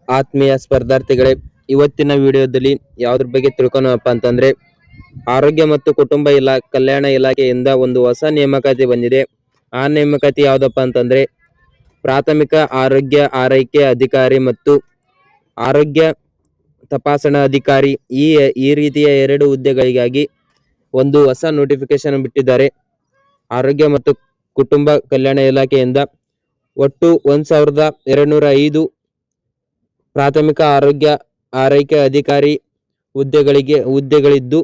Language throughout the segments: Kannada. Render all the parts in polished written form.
ಆತ್ಮೀಯ ಸ್ಪರ್ಧಾರ್ಥಿಗಳೇ, ಇವತ್ತಿನ ವಿಡಿಯೋದಲ್ಲಿ ಯಾವುದ್ರ ಬಗ್ಗೆ ತಿಳ್ಕೊಳಪ್ಪ ಅಂತಂದ್ರೆ ಆರೋಗ್ಯ ಮತ್ತು ಕುಟುಂಬ ಕಲ್ಯಾಣ ಇಲಾಖೆಯಿಂದ ಒಂದು ಹೊಸ ನೇಮಕಾತಿ ಬಂದಿದೆ. ಆ ನೇಮಕಾತಿ ಯಾವ್ದಪ್ಪ ಅಂತಂದ್ರೆ ಪ್ರಾಥಮಿಕ ಆರೋಗ್ಯ ಆರೈಕೆ ಅಧಿಕಾರಿ ಮತ್ತು ಆರೋಗ್ಯ ತಪಾಸಣಾ ಅಧಿಕಾರಿ. ಈ ರೀತಿಯ 2 ಹುದ್ದೆಗಳಿಗಾಗಿ ಒಂದು ಹೊಸ ನೋಟಿಫಿಕೇಶನ್ ಬಿಟ್ಟಿದ್ದಾರೆ ಆರೋಗ್ಯ ಮತ್ತು ಕುಟುಂಬ ಕಲ್ಯಾಣ ಇಲಾಖೆಯಿಂದ. ಒಟ್ಟು 1205 ಪ್ರಾಥಮಿಕ ಆರೋಗ್ಯ ಆರೈಕೆ ಅಧಿಕಾರಿ ಹುದ್ದೆಗಳಿದ್ದು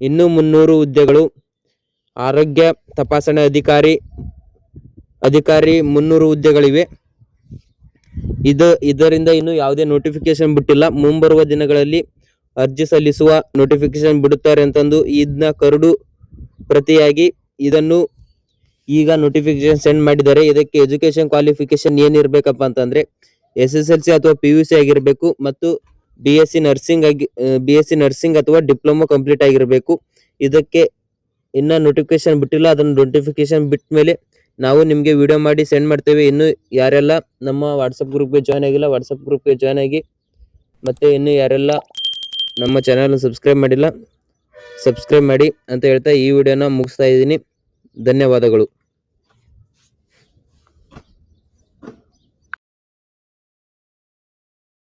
ಇನ್ನೂ 300 ಹುದ್ದೆಗಳು ಆರೋಗ್ಯ ತಪಾಸಣೆ ಅಧಿಕಾರಿ 300 ಹುದ್ದೆಗಳಿವೆ. ಇದರಿಂದ ಇನ್ನು ಯಾವುದೇ ನೋಟಿಫಿಕೇಶನ್ ಬಿಟ್ಟಿಲ್ಲ. ಮುಂಬರುವ ದಿನಗಳಲ್ಲಿ ಅರ್ಜಿ ಸಲ್ಲಿಸುವ ನೋಟಿಫಿಕೇಶನ್ ಬಿಡುತ್ತಾರೆ ಅಂತಂದು ಇದನ್ನ ಕರಡು ಪ್ರತಿಯಾಗಿ ಇದನ್ನು ಈಗ ನೋಟಿಫಿಕೇಶನ್ ಸೆಂಡ್ ಮಾಡಿದ್ದಾರೆ. ಇದಕ್ಕೆ ಎಜುಕೇಶನ್ ಕ್ವಾಲಿಫಿಕೇಶನ್ ಏನಿರ್ಬೇಕಪ್ಪ ಅಂತಂದ್ರೆ SSLC ಅಥವಾ PUC ಆಗಿರಬೇಕು ಮತ್ತು BSc ನರ್ಸಿಂಗ್ ಅಥವಾ ಡಿಪ್ಲೊಮಾ ಕಂಪ್ಲೀಟ್ ಆಗಿರಬೇಕು. ಇದಕ್ಕೆ ಇನ್ನ ನೋಟಿಫಿಕೇಶನ್ ಬಿಟ್ಟಿಲ್ಲ. ಅದನ್ನ ನೋಟಿಫಿಕೇಶನ್ ಬಿಟ್ಟ ಮೇಲೆ ನಾವು ನಿಮ್ಗೆ ವಿಡಿಯೋ ಮಾಡಿ ಸೆಂಡ್ ಮಾಡ್ತೇವೆ. ಇನ್ನು ಯಾರೆಲ್ಲ ನಮ್ಮ ವಾಟ್ಸಪ್ ಗ್ರೂಪ್ಗೆ ಜಾಯ್ನ್ ಆಗಿಲ್ಲ, ವಾಟ್ಸಪ್ ಗ್ರೂಪ್ಗೆ ಜಾಯ್ನ್ ಆಗಿ. ಮತ್ತೆ ಇನ್ನು ಯಾರೆಲ್ಲ ನಮ್ಮ ಚಾನಲ್ ಸಬ್ಸ್ಕ್ರೈಬ್ ಮಾಡಿಲ್ಲ, ಸಬ್ಸ್ಕ್ರೈಬ್ ಮಾಡಿ ಅಂತ ಹೇಳ್ತಾ ಈ ವಿಡಿಯೋನ ಮುಗಿಸ್ತಾ ಇದ್ದೀನಿ. ಧನ್ಯವಾದಗಳು.